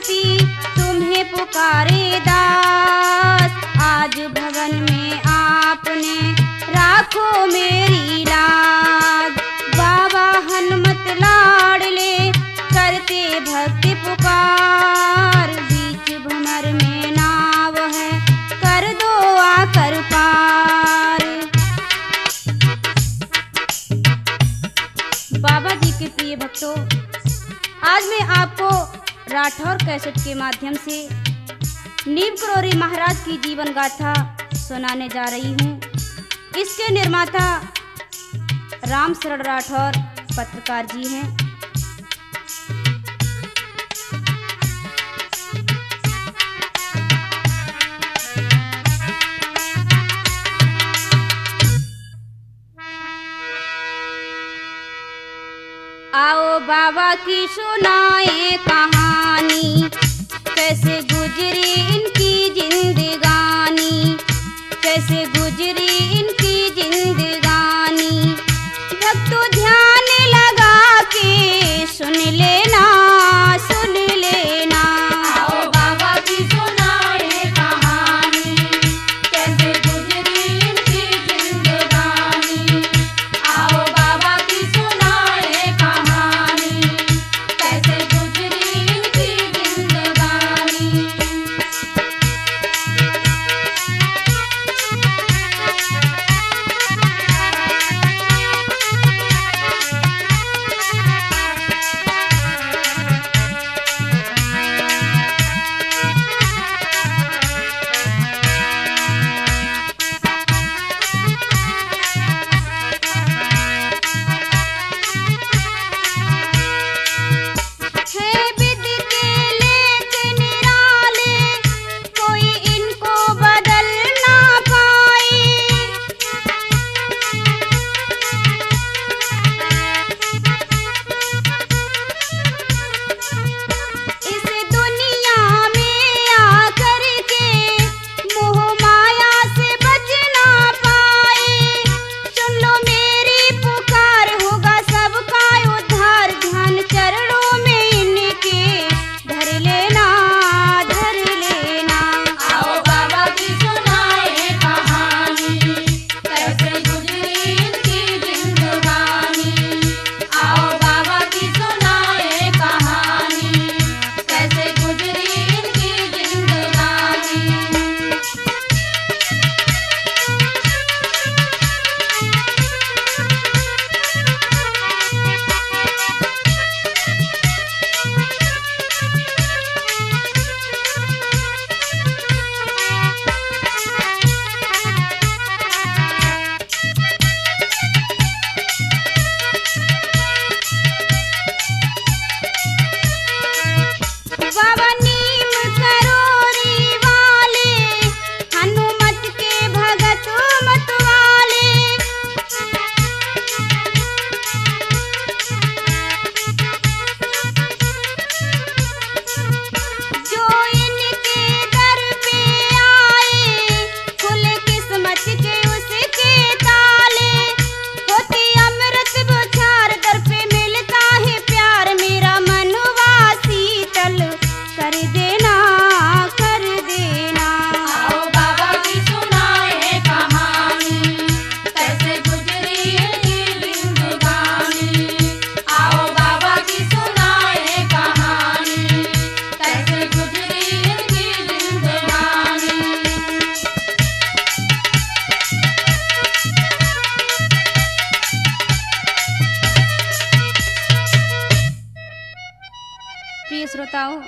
विनती तुम्हें पुकारे दास, आज भवन में आपने राखो मेरी लाज। बाबा हनुमत लाडले करते भक्ति पुकार, बीच भंवर में नाव है कर दो आकर पार। बाबा जी के प्रिय भक्तों, आज मैं आपको राठौर कैसेट के माध्यम से नीम करोरी महाराज की जीवन गाथा सुनाने जा रही हूँ। इसके निर्माता राम शरण राठौर पत्रकार जी हैं। आओ बाबा की सुनाए कहानी, कैसे गुजरी इनकी जिंदगानी, कैसे गुजरी इनकी जिंदगानी। भक्तों ध्यान लगा के सुन लेना, सुन लेना। आओ बाबा की सुनाए कहानी, कैसे गुजरी इनकी जिंदगानी। आओ बाबा की सुनाए कहानी, कैसे गुजरी इनकी जिंदगानी। है विद के लेख निराले, कोई इनको बदल ना पाए। इस दुनिया में आकर के मोह माया से बच ना पाए। सुन लो मेरी पुकार, होगा सबका उद्धार। ध्यान चरणों में इनके धर लेना, धर लेना। आओ बाबा की सुनाए कहानी, कैसे गुजरी इनकी जिंदगानी। आओ बाबा की सुनाए कहानी, कैसे गुजरी इनकी जिंदगानी। बाबा नीम करोरी वाले, हनुमत के भगत मत वाले। जो इनके दर पे आए, खुले किस्मत के उसके ताले। होती अमृत बौछार, दर पे मिलता है प्यार। मेरा मनवा शीतल कर देना, कर देना। आओ बाबा की सुनाए कहानी, कैसे गुजरी इनकी जिंदगानी। आओ बाबा की सुनाए कहानी, कैसे गुजरी इनकी जिंदगानी। प्रिय श्रोताओं,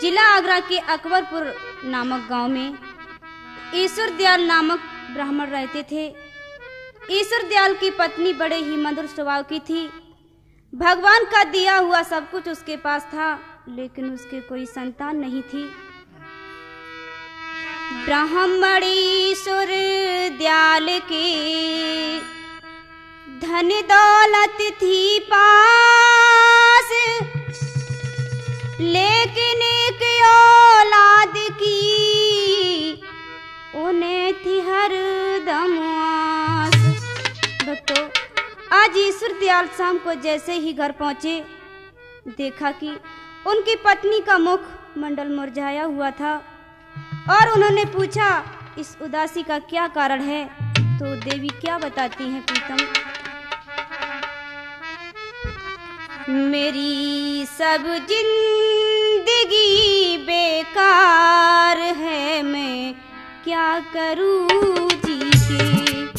जिला आगरा के अकबरपुर नामक गांव में ईश्वर दयाल नामक ब्राह्मण रहते थे। ईश्वर दयाल की पत्नी बड़े ही मधुर स्वभाव की थी। भगवान का दिया हुआ सब कुछ उसके पास था, लेकिन उसके कोई संतान नहीं थी। ब्राह्मण ईश्वर दयाल के धन दौलत थी पास, लेकिन एक औलाद की उन्हें थी हर दम आस। भक्तों, आज ईश्वर दयाल शाम को जैसे ही घर पहुंचे, देखा कि उनकी पत्नी का मुख मंडल मुरझाया हुआ था और उन्होंने पूछा, इस उदासी का क्या कारण है? तो देवी क्या बताती हैं प्रीतम? मेरी सब जिंदगी बेकार है, मैं क्या करूं जी के।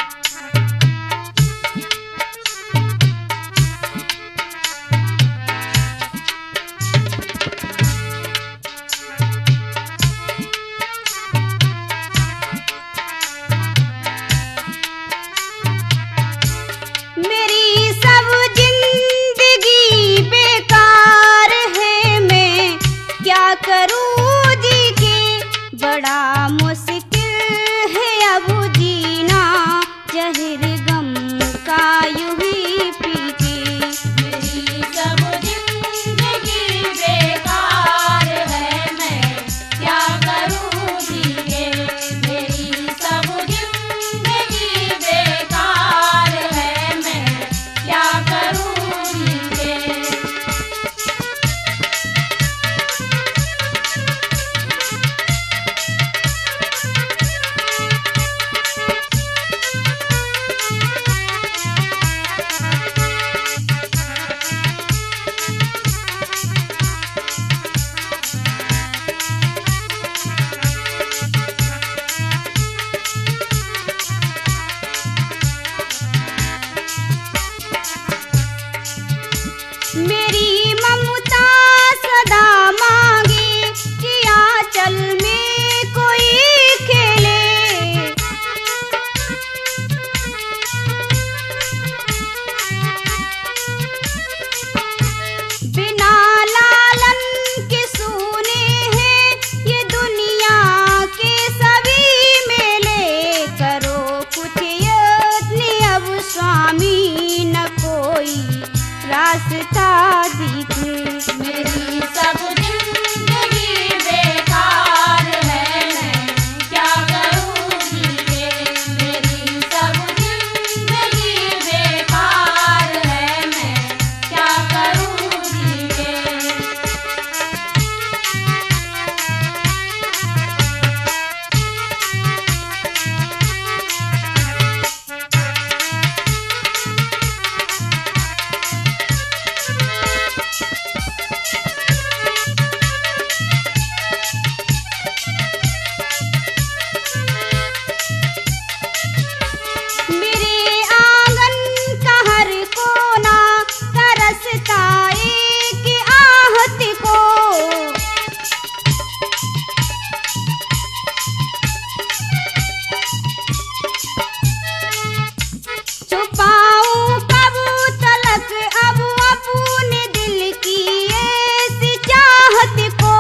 करूं जी के बड़ा मुश्किल है अब जीना, जहर गम का यूं ही पीके। मेरी सब जिंदगी बेकार है, मैं क्या करूं जी के। मेरी सब जिंदगी बेकार है, मैं क्या करूं जी के। मेरी ममता सदा मांगे कि आंचल में कोई खेले, बिना लालन के सूने हैं ये दुनिया के सभी मेले। करो कुछ यत्न अब स्वामी, न कोई रास्ता दिखे। मेरी सब जिंदगी बेकार है, मैं क्या करूं जी के। मेरी सब जिंदगी बेकार है, मैं क्या करूं जी के। मेरे आंगन का हर कोना तरसता एक आहत को, छुपाऊं कब तलक अब अपने दिल की ऐसी चाहत को।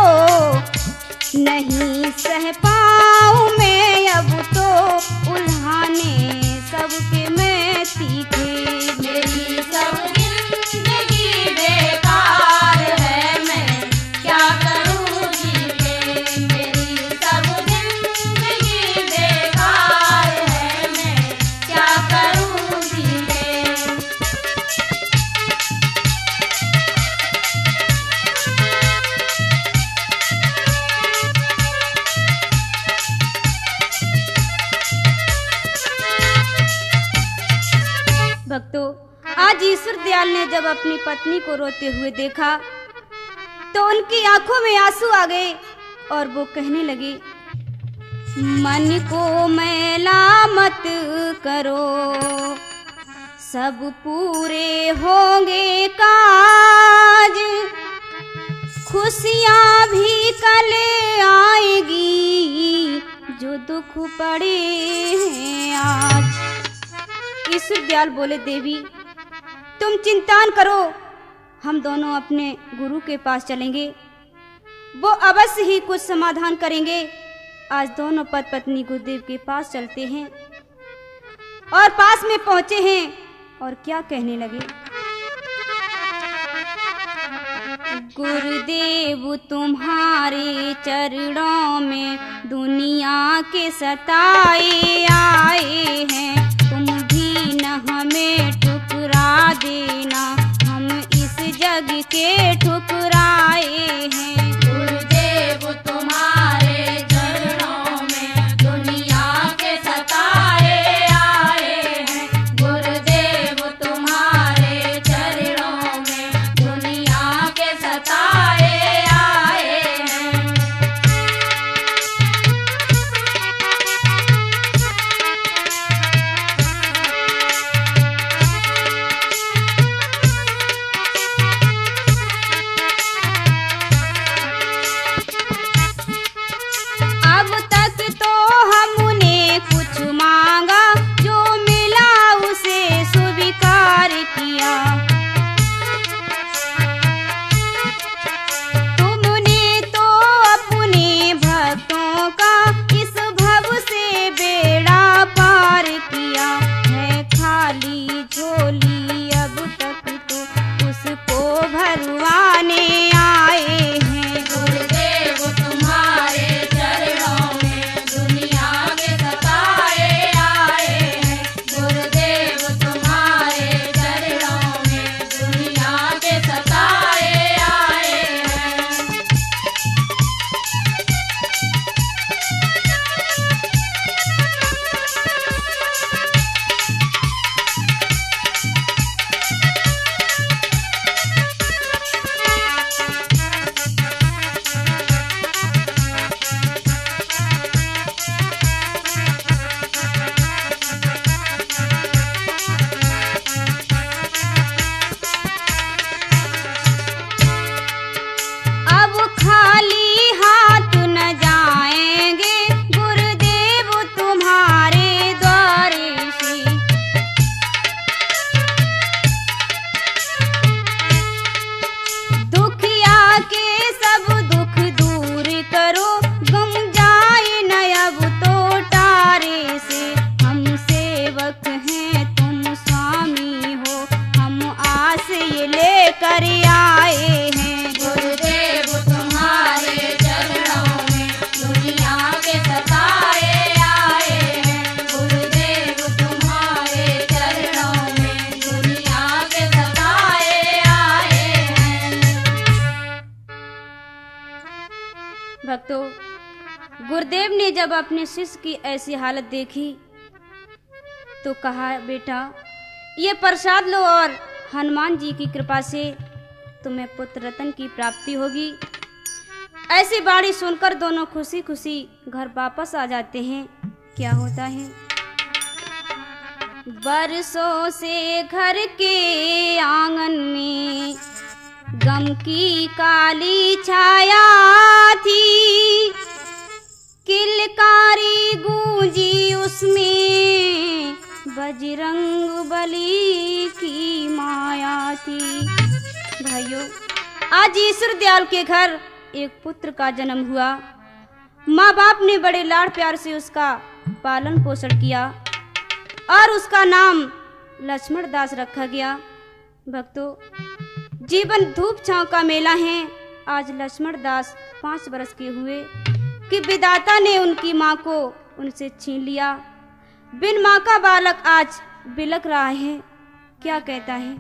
नहीं सह पाऊं मैं अब तो उल्हाने सबके मैं तीखे। मेरी सब जिंदगी बेकार है, मैं क्या करूं जी के। मेरी सब जिंदगी बेकार है, मैं क्या करूं जी के। भक्तों, आज ईश्वर दयाल ने जब अपनी पत्नी को रोते हुए देखा तो उनकी आंखों में आंसू आ गए और वो कहने लगे, मन को मैला मत करो, सब पूरे होंगे काज, खुशियाँ भी कल आएगी जो दुख पड़े हैं आज। ईश्वर दयाल बोले, देवी तुम चिंता न करो, हम दोनों अपने गुरु के पास चलेंगे, वो अवश्य ही कुछ समाधान करेंगे। आज दोनों पति पत्नी गुरुदेव के पास चलते हैं और पास में पहुंचे हैं और क्या कहने लगे, गुरुदेव तुम्हारे चरणों में दुनिया के सताए आए हैं, तुम भी न हमें ठुकरा देना, हम इस जग के ठुकराए हैं। गुरुदेव तुम्हारे चरणों में दुनिया के सताए आए हैं। गुरुदेव तुम्हारे चरणों में दुनिया के सताए आए हैं। अब तक तो हमने कुछ मांगा, जो मिला उसे स्वीकार किया। तुमने तो अपने भक्तों का इस भव से बेड़ा पार किया है। खाली झोली अब तक तो उसको भरवाने आए हैं। गुरुदेव तुम्हारे चरणों में दुनिया के सताए आए हैं। गुरुदेव तुम्हारे चरणों में दुनिया के सताए आए हैं। अब खाली हाथ न जाएंगे गुरुदेव तुम्हारे द्वारे से। दुखिया के सब दुख दूर करो, गम जाए न अब तो टारे से। हम सेवक हैं तुम स्वामी हो, हम आस ये लेकर आए हैं। गुरुदेव तुम्हारे चरणों में दुनिया के सताए आए हैं। गुरुदेव तुम्हारे चरणों में दुनिया के सताए आए हैं। भक्तों, गुरुदेव ने जब अपने शिष्य की ऐसी हालत देखी तो कहा, बेटा ये प्रसाद लो और हनुमान जी की कृपा से तुम्हें पुत्र रत्न की प्राप्ति होगी। ऐसी बाणी सुनकर दोनों खुशी खुशी घर वापस आ जाते हैं। क्या होता है? बरसों से घर के आंगन में गम की काली छाया थी। किलकारी गूंजी उसमें बजरंग बली की माया थी। भाइयों, आज ईश्वर दयाल के घर एक पुत्र का जन्म हुआ। माँ बाप ने बड़े लाड प्यार से उसका पालन पोषण किया और उसका नाम लक्ष्मण दास रखा गया। भक्तों, जीवन धूप छांव का मेला है। आज लक्ष्मण दास 5 वर्ष के हुए कि विधाता ने उनकी माँ को उनसे छीन लिया। बिन माँ का बालक आज बिलक रहा है। क्या कहता है?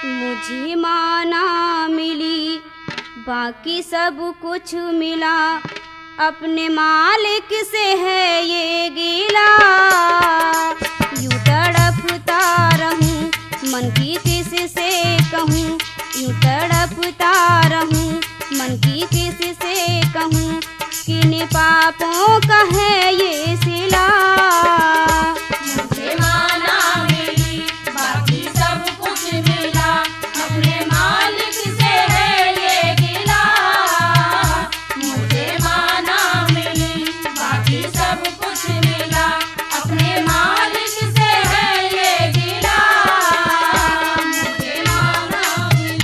मुझे माँ ना मिली, बाकी सब कुछ मिला, अपने मालिक से है ये गिला। यूं तड़पता रहूं, मन की किसी से कहूँ, यूं तड़पता रहूं, मन की किसी से कहूँ, किन पापों का है ये सिला। मुझे माँ ना मिली, बाकी सब कुछ मिला, अपने मालिक से है ये गिला। मुझे माँ ना मिली, बाकी सब कुछ मिला, अपने मालिक से है ये गिला। मुझे माँ ना मिली।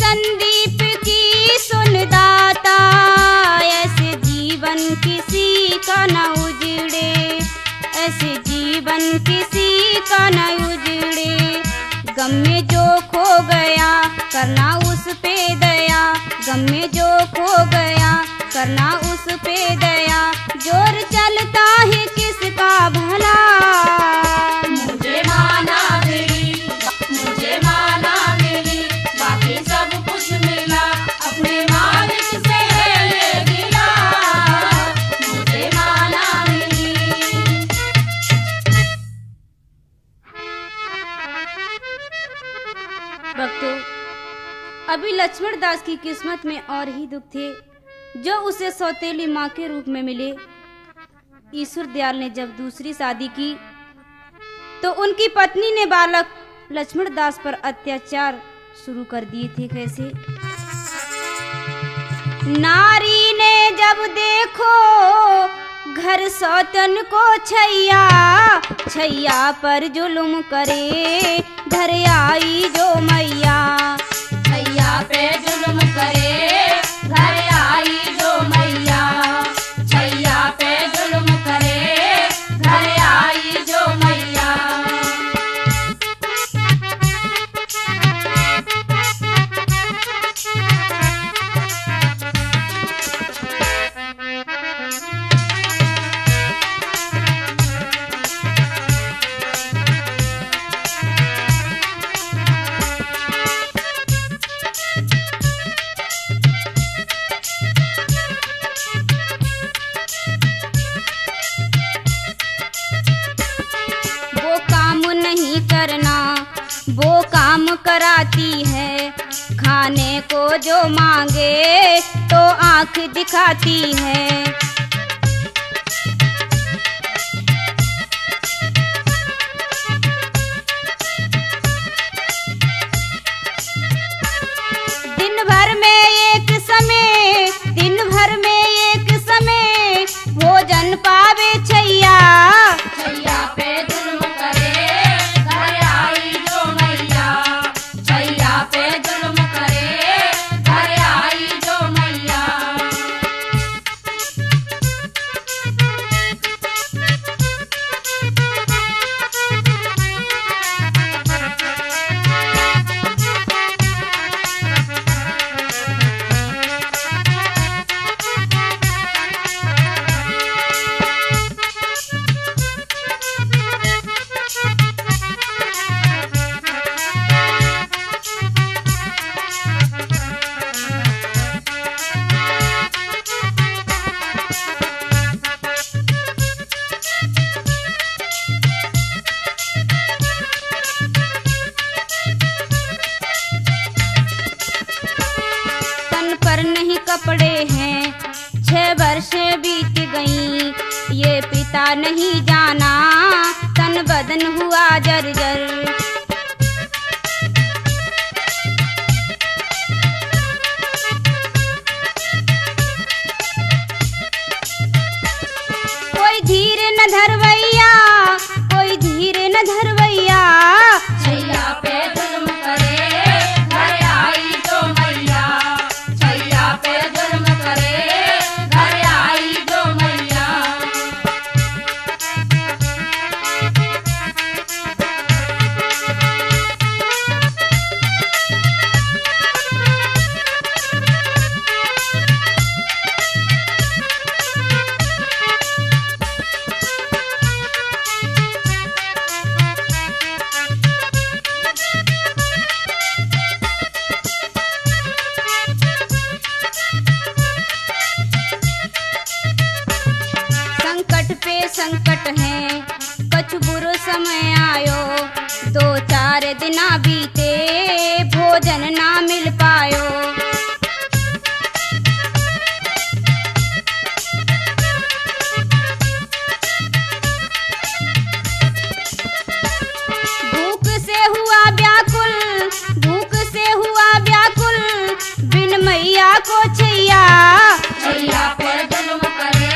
संदीप की सुनदाता, ऐसे जीवन किसी का न उजड़े, ऐसे जीवन किसी का न उजड़े। गम में जो खो गया करना उस पे दया, गम में जो खो गया करना उस पे दया। जोर चलता है किसका भला, मुझे माना मिली, मुझे माना मिली, बाकी सब कुछ मिला, अपने मालिक से है ये गिला, मुझे माना मिली। भक्तों, अभी लक्ष्मण दास की किस्मत में और ही दुख थे जो उसे सौतेली माँ के रूप में मिले। ईश्वर दयाल ने जब दूसरी शादी की तो उनकी पत्नी ने बालक लक्ष्मण दास पर अत्याचार शुरू कर दिए थे। कैसे? नारी ने जब देखो घर सौतन को छैया, छैया पर जुल्म करे घर आई जो मैया, छैया पे जुल्म करे घर आई जो मैया, छैया पे जुल्म करे घर आई जो मैया। वो काम कराती है, खाने को जो मांगे तो आंख दिखाती है। दिन भर में एक समय, दिन भर में एक समय भोजन पावे छैया, छैया पे जुल्म करे घर आई जो मैया, छैया पे जुल्म करे घर आई जो मैया। कपड़े हैं 6 वर्ष बीत गई, ये पिता नहीं जाना तन बदन हुआ जर्जर। कोई धीर न धरवैया, कोई धीर न धरवैया, छैया पे जुल्म करे घर आई जो मैया, छैया पे जुल्म करे घर आई जो मैया। संकट है कछु बुरो समय आयो, 2-4 दिना बीते भोजन ना मिल पायो। भूख से हुआ व्याकुल, भूख से हुआ व्याकुल, बिन मैया को छैया, छैया पे जुल्म करे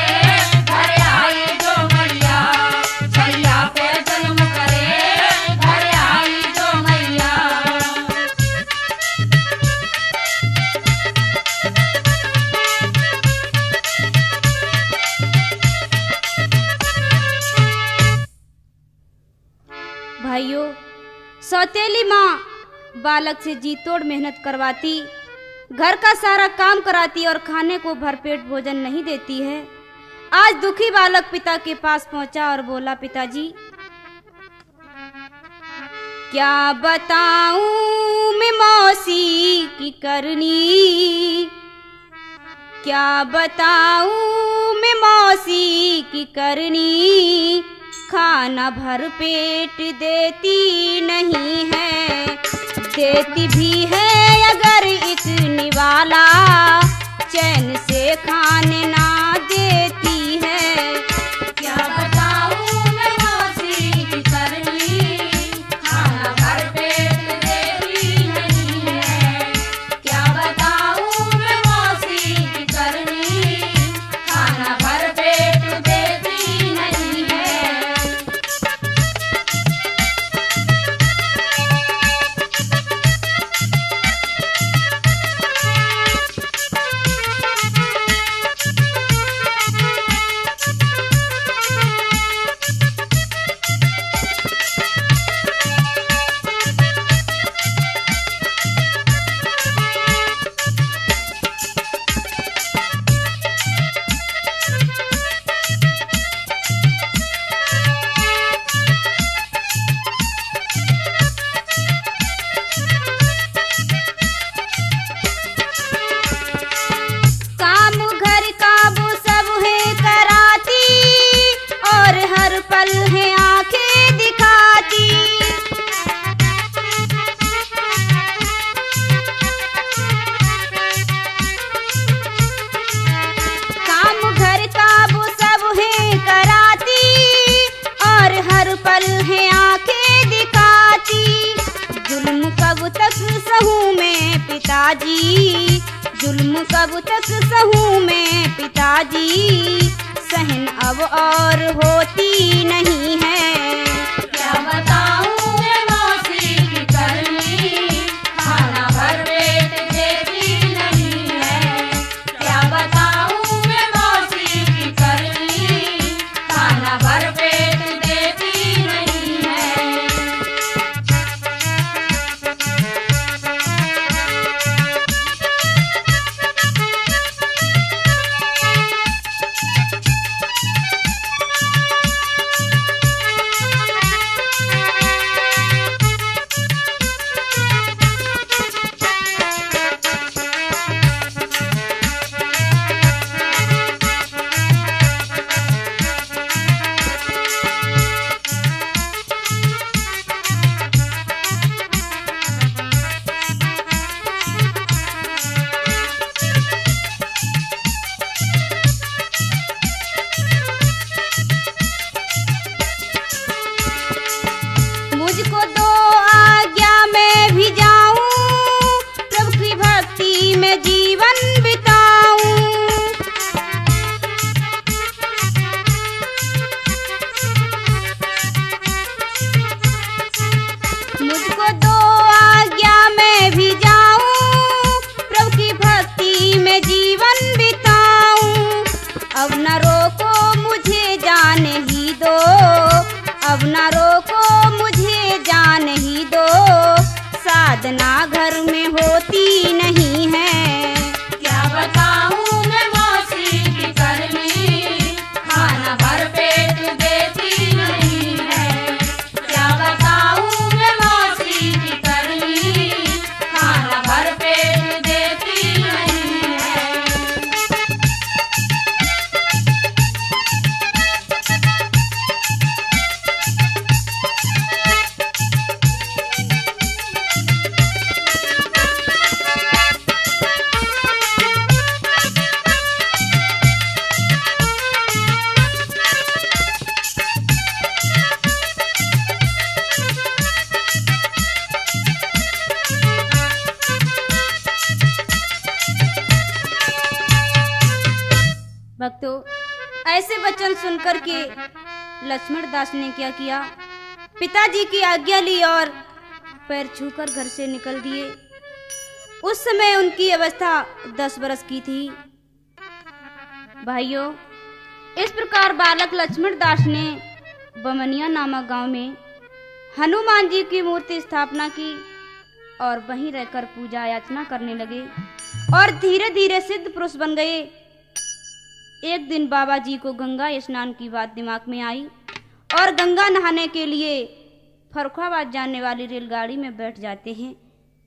घर आई जो मैया, छैया पे जुल्म करे घर आई जो मैया। सौतेली माँ बालक से जी तोड़ मेहनत करवाती, घर का सारा काम कराती और खाने को भरपेट भोजन नहीं देती है। आज दुखी बालक पिता के पास पहुंचा और बोला, पिताजी क्या बताऊं मैं मौसी की करनी, क्या बताऊं मैं मौसी की करनी, खाना भर पेट देती नहीं है, देती भी है अगर एक निवाला, चैन से खाने ना देती है। क्या बताऊं मैं मौसी की करनी, खाना भर पेट देती नहीं है। क्या बताऊं मैं मौसी की करनी, खाना भर पेट देती नहीं है। पल है आंखें दिखाती, काम घर का वो सब है कराती और हर पल है आंखें दिखाती। जुल्म कब तक सहूं मैं पिताजी, जुल्म कब तक सहूं मैं पिताजी, सहन अब और होती नहीं है। क्या बताऊं मैं मौसी की करनी, खाना भर पेट देती नहीं है। क्या बताऊं मैं मौसी की करनी, खाना भर पेट देती नहीं है। मुझको दो आज्ञा मैं भी जाऊं, प्रभु की भक्ति में जीवन बिताऊं। मुझको दो आज्ञा मैं भी जाऊं, प्रभु की भक्ति में जीवन बिताऊं। अब न रोको मुझे जाने ही दो, अब न रोको मुझे जान ही दो, साधना घर में होती नहीं है। क्या बताऊं मैं मौसी की करनी, खाना भर पेट देती नहीं है। क्या बताऊं मैं मौसी की करनी, खाना भर पेट देती नहीं है। भक्तों, ऐसे वचन सुनकर के लक्ष्मण दास ने क्या किया, पिताजी की आज्ञा ली और पैर छूकर घर से निकल दिए। उस समय उनकी अवस्था 10 बरस की थी। भाइयों, इस प्रकार बालक लक्ष्मण दास ने बमनिया नामक गांव में हनुमान जी की मूर्ति स्थापना की और वहीं रहकर पूजा याचना करने लगे और धीरे धीरे सिद्ध पुरुष बन गए। एक दिन बाबा जी को गंगा स्नान की बात दिमाग में आई और गंगा नहाने के लिए फर्रुखाबाद जाने वाली रेलगाड़ी में बैठ जाते हैं।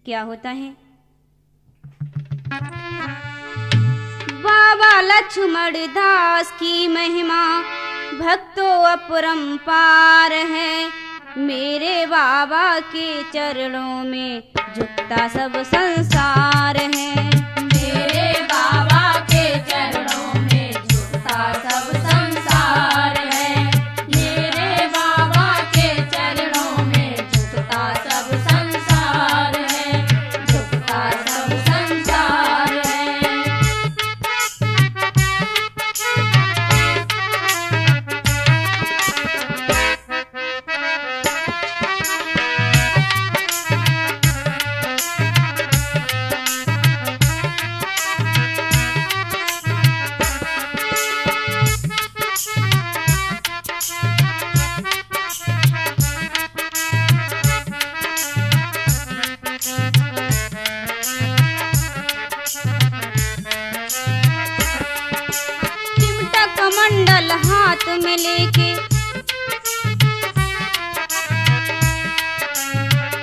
क्या होता है, बाबा लक्ष्मण दास की महिमा भक्तों अपरंपार है। मेरे बाबा के चरणों में झुकता सब संसार है। मेरे बाबा के चरणों में झुकता सब संसार है। मेरे बाबा के चरणों में झुकता सब संसार है। झुकता सब संसार है। कमंडल हाथ में लेके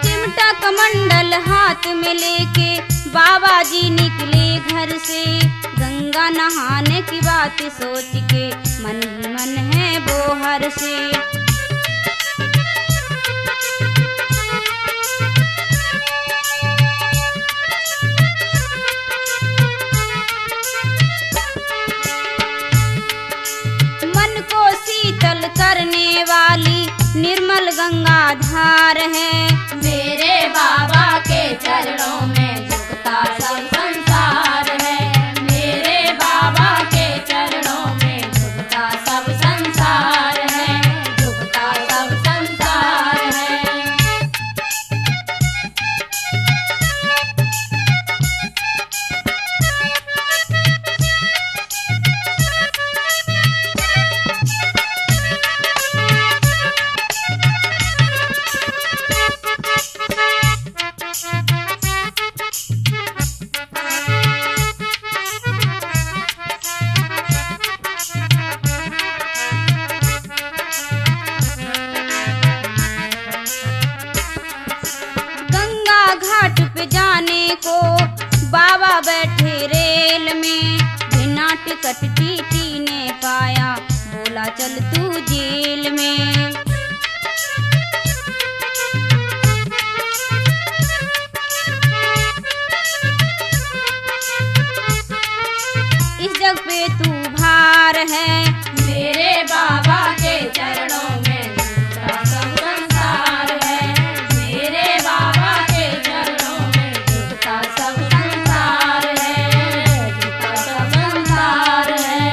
चिमटा कमंडल हाथ में लेके बाबा जी निकले घर से। गंगा नहाने की बात सोच के मन ही मन है वो हर से। शीतल करने वाली निर्मल गंगा धार है। मेरे बाबा के चरणों में झुकता सब संसार है। मेरे बाबा के चरणों में झुकता सब संसार है। झुकता सब संसार है। को बाबा बैठे रेल में, बिना टिकट टीटी ने पाया, बोला चल तू जेल में। इस जग पे तू भार है, मेरे बाबा के चरणों में झुकता सब संसार है। मेरे बाबा के चरणों में झुकता सब संसार है। झुकता सब संसार है।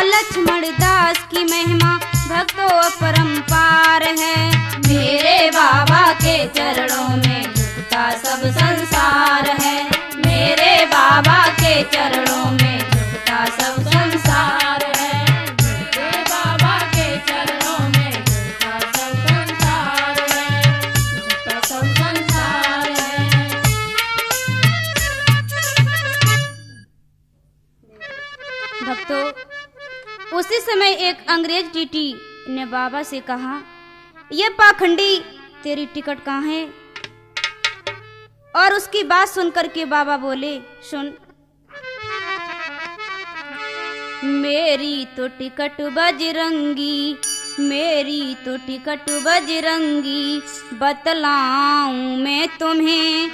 लक्ष्मण दास की महिमा भक्तों अपरंपार है। मेरे बाबा के चरणों में झुकता सब संसार है। मेरे बाबा के चरणों में झुकता सब संसार है। मेरे बाबा के चरणों में झुकता सब संसार है। झुकता सब संसार है। भक्तों, उसी समय एक अंग्रेज टीटी ने बाबा से कहा, ये पाखंडी तेरी टिकट कहाँ है? और उसकी बात सुनकर के बाबा बोले, सुन, मेरी तो टिकट बजरंगी, मेरी तो टिकट बजरंगी, बतलाऊं मैं तुम्हें,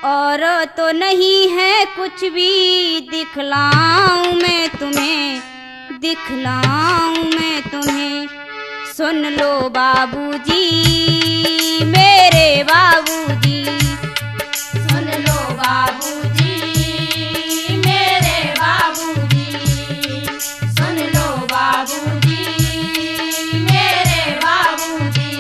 और तो नहीं है कुछ भी, दिखलाऊं मैं तुम्हें, दिखलाऊं मैं तुम्हें। सुन लो बाबूजी, मेरे बाबूजी, सुन लो बाबूजी, मेरे बाबूजी, सुन लो बाबूजी, मेरे बाबूजी।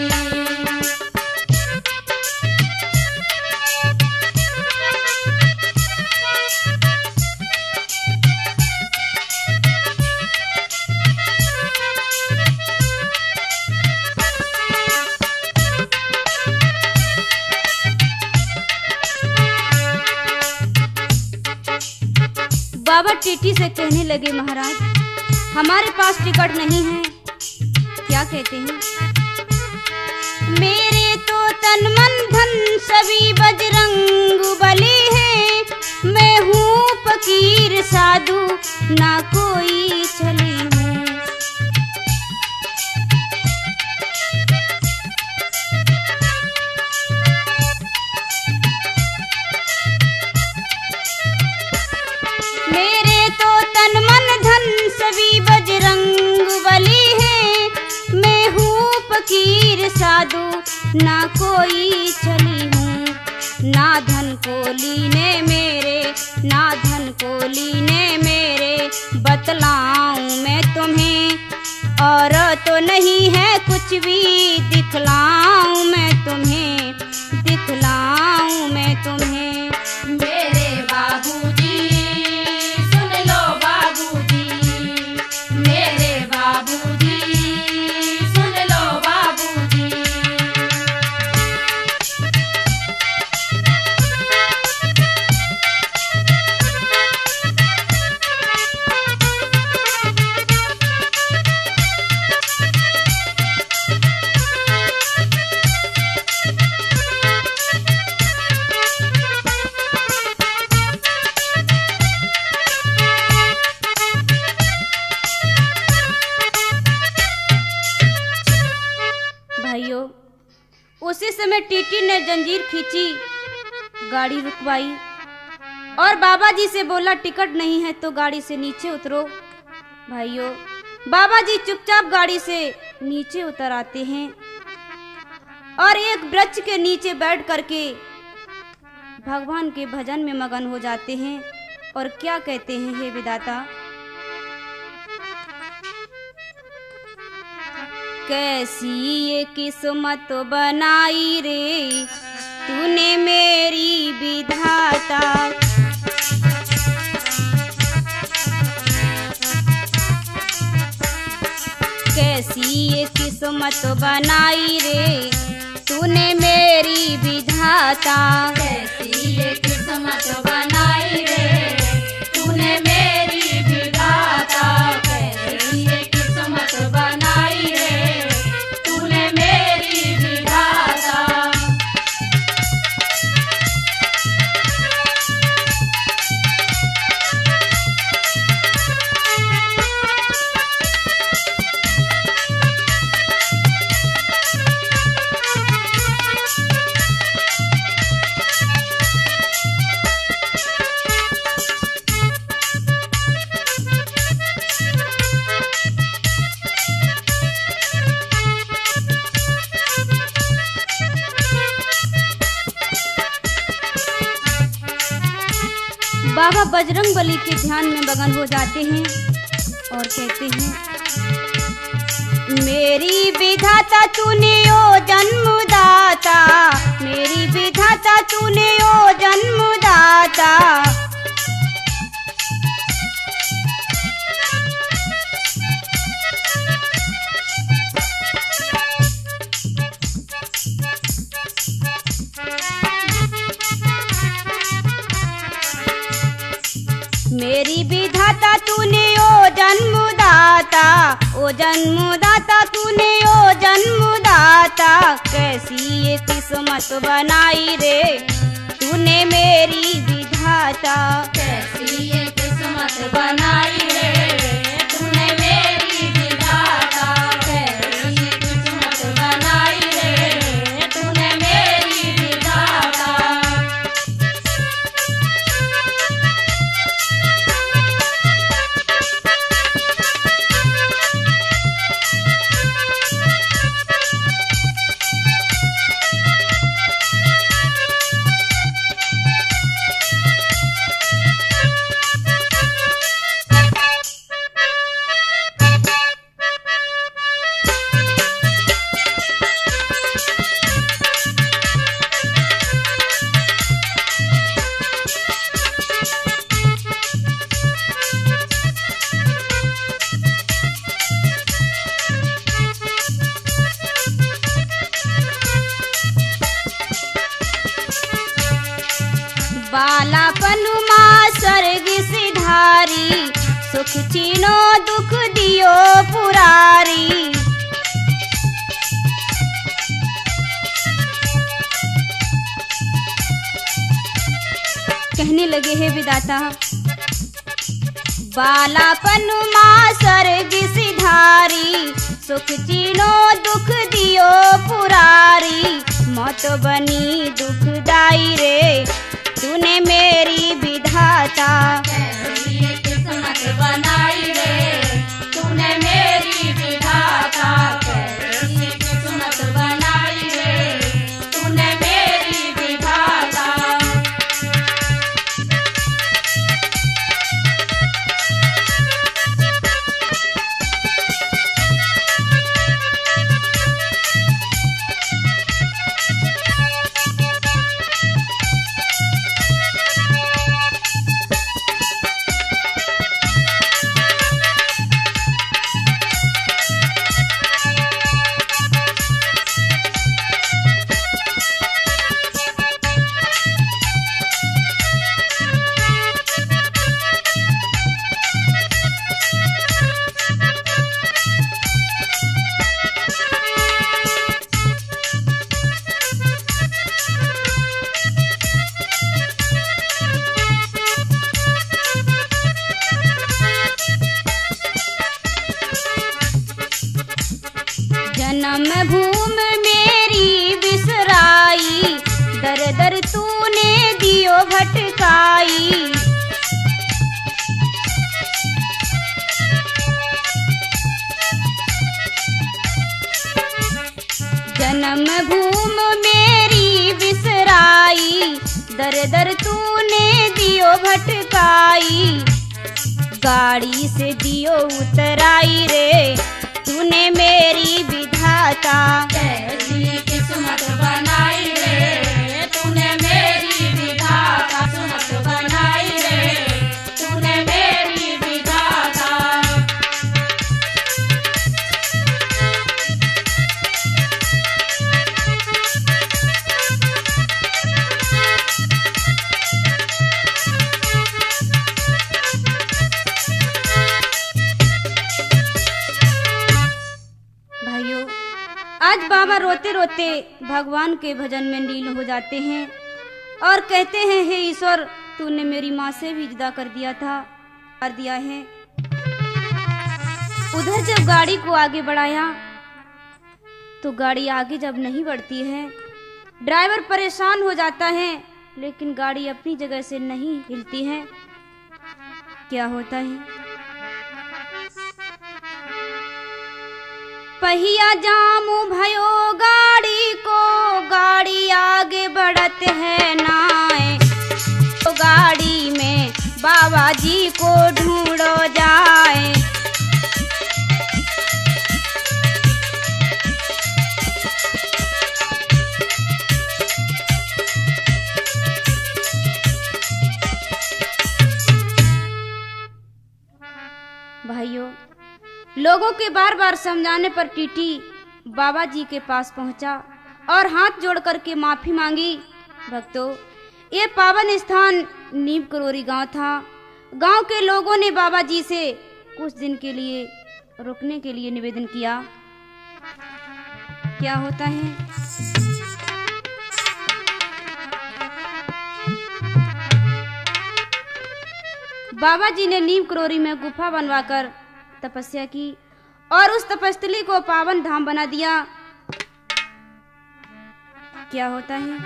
बाबा टीटी से कहने लगे, महाराज हमारे पास टिकट नहीं है। क्या कहते हैं? मेरे तो तन मन धन सभी बजरंग बली है, मैं हूँ फकीर साधु ना कोई चली हूँ। मेरे तो तन मन धन सभी बजरंग बली है, मैं हूँ फकीर साधु ना कोई चली हूँ। ना धन को लीने मेरे, ना धन को लीने मेरे, बतलाऊं मैं तुम्हें और तो नहीं है कुछ भी, दिखलाऊं मैं तुम्हें, दिखलाऊं मैं तुम्हें। मेरे बाबूजी, सुन लो बाबूजी, मेरे बाबूजी, सुन लो बाबूजी। भाइयों, उसी समय टीटी ने जंजीर खींची, गाड़ी रुकवाई और बाबा जी से बोला टिकट नहीं है तो गाड़ी से नीचे उतरो। भाइयों, बाबा जी चुपचाप गाड़ी से नीचे उतर आते हैं और एक वृक्ष के नीचे बैठ करके भगवान के भजन में मगन हो जाते हैं। और क्या कहते हैं, हे विधाता, कैसी ये किस्मत बनाई रे तूने मेरी विधाता। कैसी ये किस्मत बनाई रे तूने मेरी विधाता। कैसी ये किस्मत बनाई रे तूने मेरी विधाता। कैसी ये किस्मत बनाई रे तूने मेरी विधाता। बाबा बजरंग बली के ध्यान में मगन हो जाते हैं और कहते हैं, मेरी विधाता तूने ओ जन्मदाता, मेरी विधाता तूने ओ जन्मदाता। मेरी विधाता तूने ओ जन्मदाता, ओ जन्मदाता तूने ओ जन्मदाता। कैसी ये किस्मत बनाई रे तूने मेरी विधाता। कैसी ये किस्मत बनाई रे तूने मेरी विधाता। कैसी ये किस्मत बनाई रे तूने मेरी विधाता। पुरारी, सुख चीनो दुख दियो पुरारी। कहने लगे हे विदाता, बालापन माँ सर्ग सिधारी, सुख चीनो दुख दियो पुरारी। मौत बनी दुखदाई रे, तूने मेरी विधाता। कैसी किस्मत बनाई रे, तूने मेरी विधाता। कैसी किस्मत बनाई रे, तूने मेरी विधाता। जन्म भूमि मेरी बिसराई, दर दर तूने दियो भटकाई। जन्म भूमि मेरी बिसराई, दर दर तूने दियो भटकाई। गाड़ी से दियो उतराई रे, तूने मेरी विधाता। कैसी किस्मत बनाई रे, तूने मेरी विधाता। किस्मत बनाई रे, तूने मेरी विधाता। भाइयों, आज बाबा रोते रोते भगवान के भजन में लीन हो जाते हैं और कहते हैं, हे ईश्वर, तूने मेरी माँ से भी जुदा कर दिया है। उधर जब गाड़ी को आगे बढ़ाया तो गाड़ी आगे जब नहीं बढ़ती है, ड्राइवर परेशान हो जाता है, लेकिन गाड़ी अपनी जगह से नहीं हिलती है। क्या होता है? पहिया जामू भयो गाड़ी को, गाड़ी आगे बढ़त है नाए। तो गाड़ी में बाबा जी को ढूंढो जाए। भाइयों, लोगों के बार बार समझाने पर टीटी बाबा जी के पास पहुंचा और हाथ जोड़ करके माफी मांगी। भक्तों, ये पावन स्थान नीम करोरी गांव था। गांव के लोगों ने बाबा जी से कुछ दिन के लिए रुकने के लिए निवेदन किया। क्या होता है? बाबा जी ने नीम करोरी में गुफा बनवाकर तपस्या की और उस तपस्थली को पावन धाम बना दिया। क्या होता है?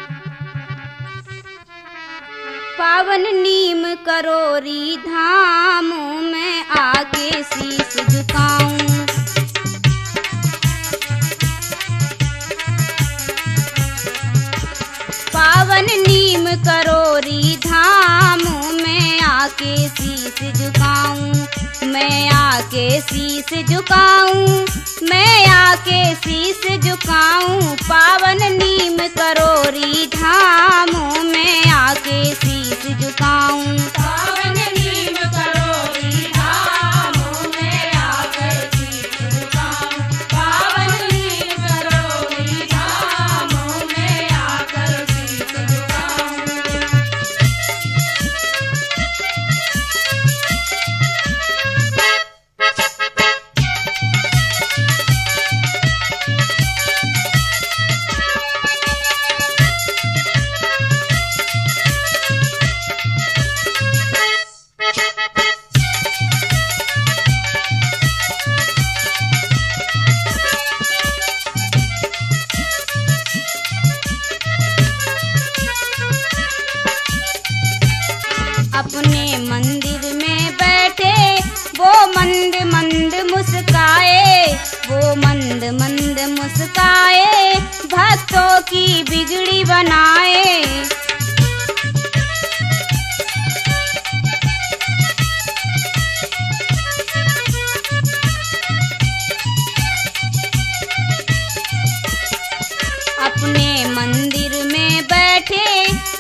पावन नीम करोरी धाम में आके शीश झुकाऊं। पावन नीम करोरी धाम में आके शीश झुकाऊं। मैं आके शीश झुकाऊं, मैं आके शीश झुकाऊं। पावन नीम करोरी धाम में आके शीश झुकाऊं। पावन नीम करोरी धाम में आके शीश झुकाऊं। पावन नीम करोरी धाम में आकर शीश झुकाऊं। मुस्काए, भक्तों की बिगड़ी बनाए। अपने मंदिर में बैठे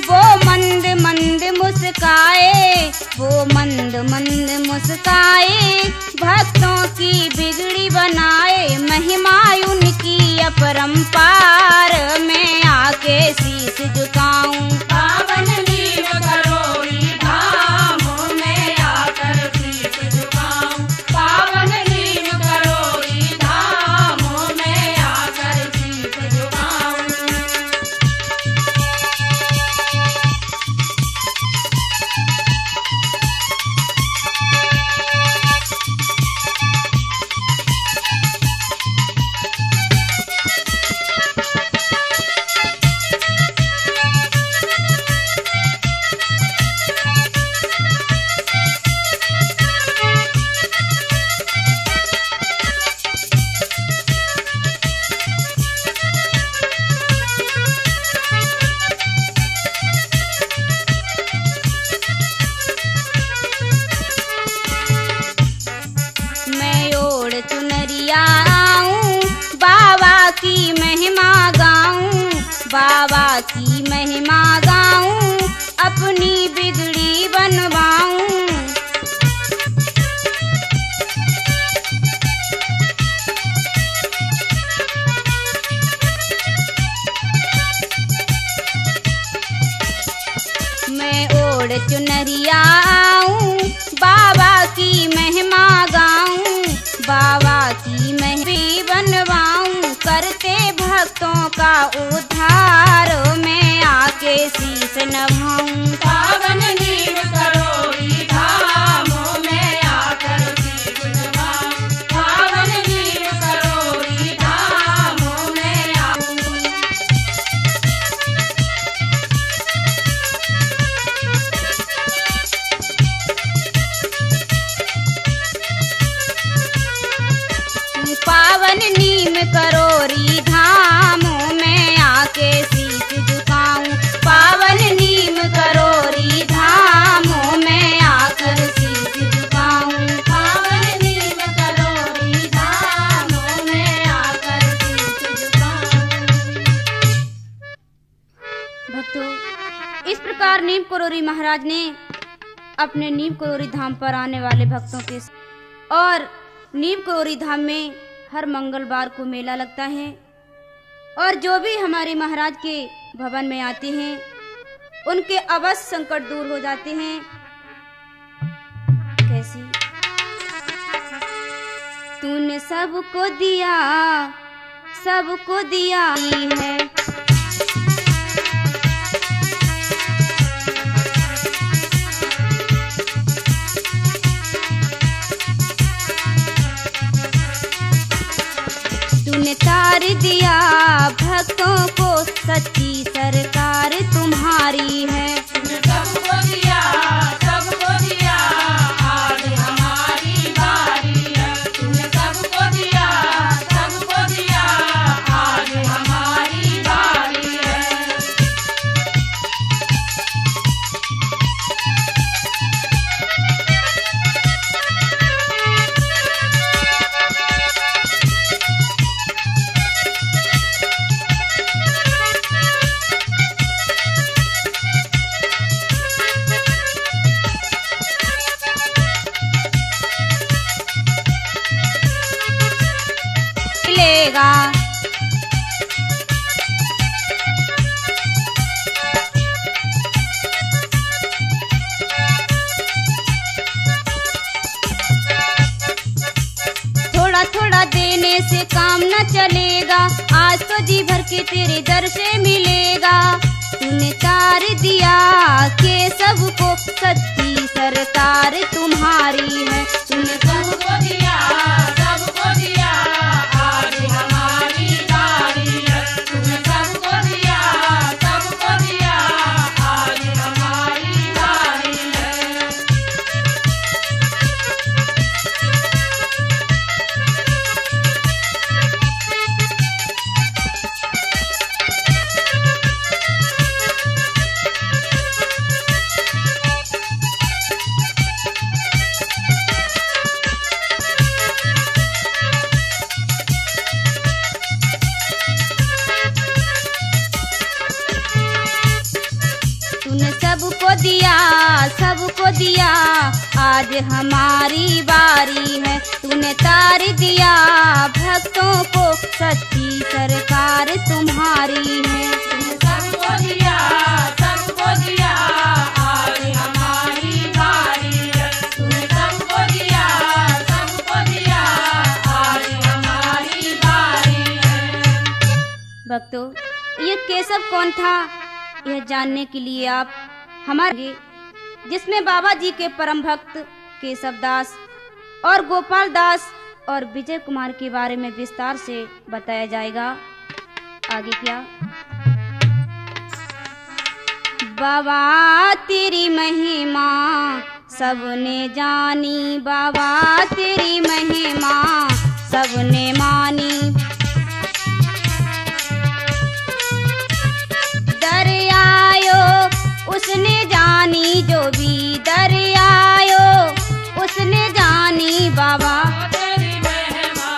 वो मंद मंद मुस्काए, वो मंद मंद मुस्काए, भक्तों की बिगड़ी बनाए। महिमा उनकी अपरंपार, मैं आके शीश झुकाऊं। पावन नीम करोड़ी धाम में आकर शीश झुकाऊं। पावन नीम करोड़ी धाम में आकर शीश झुकाऊं। मैं ओढ़ चुनरिया आऊं, बाबा की महिमा गाऊं, बाबा की महिमा गाऊं, अपनी बिगड़ी बनवाऊं। मैं ओढ़ चुनरिया आऊं, बाबा की महिमा गाऊं, बाबा की महिमा बनवाऊं, करते भक्तों का उद्धार, मैं आके शीश नभाऊं। पावन नीम करोड़ी धाम में आकर शीश झुकाऊं। पावन नीम करोड़ी धाम में आऊं। पावन नीम करोड़ी धाम में आके शीश झुकाऊं। पावन नीम करोड़ी धाम में आकर शीश झुकाऊं। पावन नीम करोड़ी धाम में आकर शीश झुकाऊं। भक्तों, इस प्रकार नीम करोड़ी महाराज ने अपने नीम करोड़ी धाम पर आने वाले भक्तों के और नीम करोड़ी धाम में हर मंगलवार को मेला लगता है और जो भी हमारे महाराज के भवन में आते हैं उनके अवश्य संकट दूर हो जाते हैं। कैसी? तूने सबको दिया है, तूने तार दिया भक्तों को, सच्ची सरकार तुम्हारी है। तूने सबको दिया, आज हमारी बारी है। तूने सबको दिया, आज हमारी बारी है। मिलेगा थोड़ा थोड़ा देने से काम न चलेगा, आज तो जी भर के तेरे दर से मिलेगा। तूने तार दिया के सबको, सच्ची सरकार तुम्हारी है। तूने सबको दिया, आज हमारी बारी है। तूने सबको दिया, आज हमारी बारी है। दिया, आज हमारी बारी है। तूने तार दिया भक्तों को, सच्ची सरकार तुम्हारी है। तूने सबको दिया, सबको दिया, आज हमारी बारी है। तूने सबको दिया, सबको दिया, आज हमारी बारी है। भक्तों, ये केशव कौन था, यह जानने के लिए आप हमारे, जिसमें बाबा जी के परम भक्त केशव दास और गोपाल दास और विजय कुमार के बारे में विस्तार से बताया जाएगा। आगे क्या? बाबा तेरी महिमा सबने जानी, बाबा तेरी महिमा सबने मानी। दरियायो उसने जानी, जो भी दरियायो उसने जानी। बाबा तेरी महिमा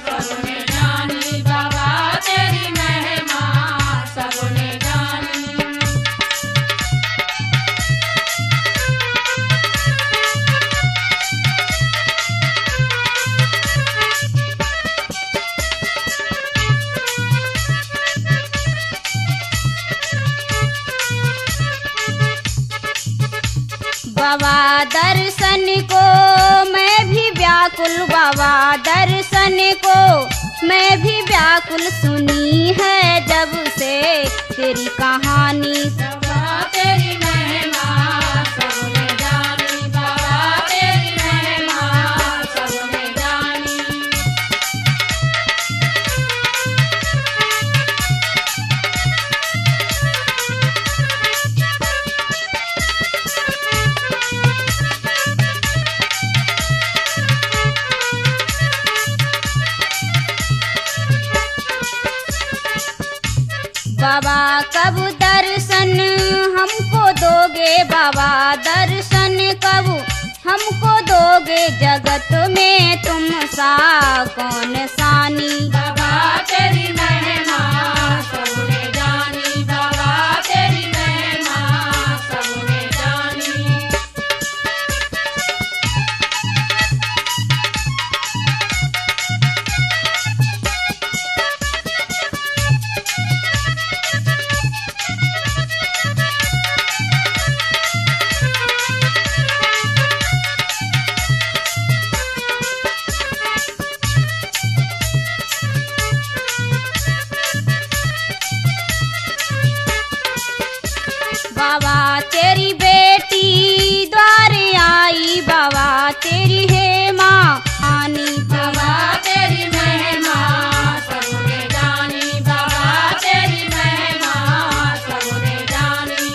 सबने जानी, बाबा तेरी महिमा सबने जानी। बाबा दर्शन को मैं भी व्याकुल, बाबा दर्शन को मैं भी व्याकुल। सुनी है जब से तेरी कहानी, बाबा तेरी महिमा सबने जानी, बाबा तेरी महिमा सबने जानी। बाबा कब दर्शन हमको दोगे, बाबा दर्शन कब हमको दोगे। जगत में तुम सा कौन सानी, बाबा तेरी महिमा सबने जानी, बाबा तेरी महिमा सबने जानी। बाबा तेरी बेटी द्वारे आई, बाबा तेरी है माँ आनी। बाबा तेरी महिमा सबने जानी, बाबा तेरी महिमा सबने जानी।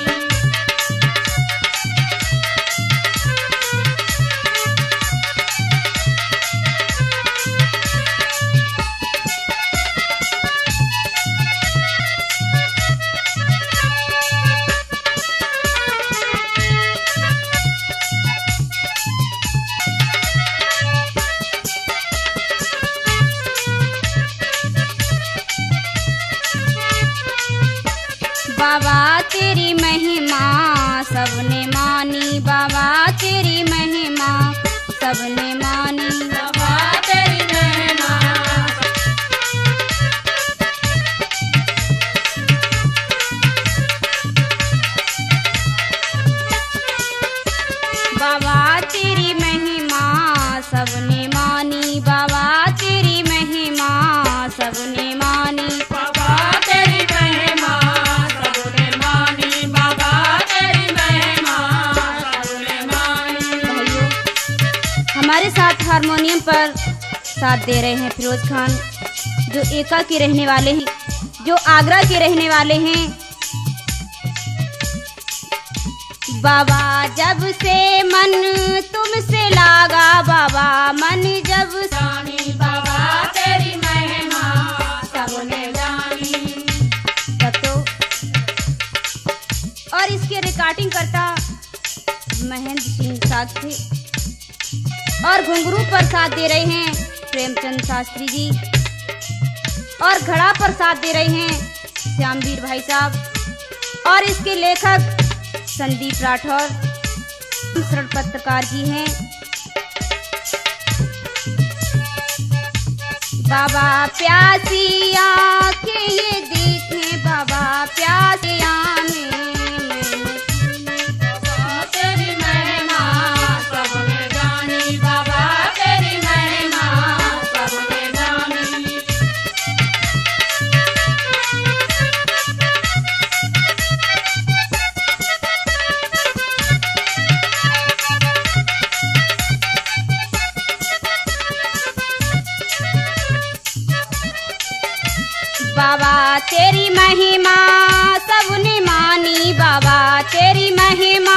बाबा तेरी महिमा सबने मानी, बाबा तेरी महिमा सबने मानी। बाबा तेरी महिमा बाबा तेरी महिमा सबने मानी, बाबा तेरी महिमा सबने मानी। बाबा तेरी महिमा सबने मानी, बाबा तेरी महिमा सबने मानी। भाइयों, हमारे साथ हारमोनियम पर साथ दे रहे हैं फिरोज खान, जो एका के रहने वाले हैं, जो आगरा के रहने वाले हैं। बाबा जब से मन तुमसे लागा, बाबा मन जब जानी, बाबा तेरी महिमा सबने जानी। बतो और इसके रिकॉर्डिंग करता महेंद्र सिंह साथी और घुंघरू पर साथ दे रहे हैं प्रेमचंद शास्त्री जी, और घड़ा पर साथ दे रहे हैं श्यामवीर भाई साहब, और इसके लेखक संदीप राठौर। शरण पत्रकार जी हैं। बाबा प्यासी आंखें ये देखें, बाबा प्यासी आंखें तेरी महिमा सबने जानी, बाबा तेरी महिमा सबने जानी। बाबा तेरी महिमा सबने मानी, बाबा तेरी महिमा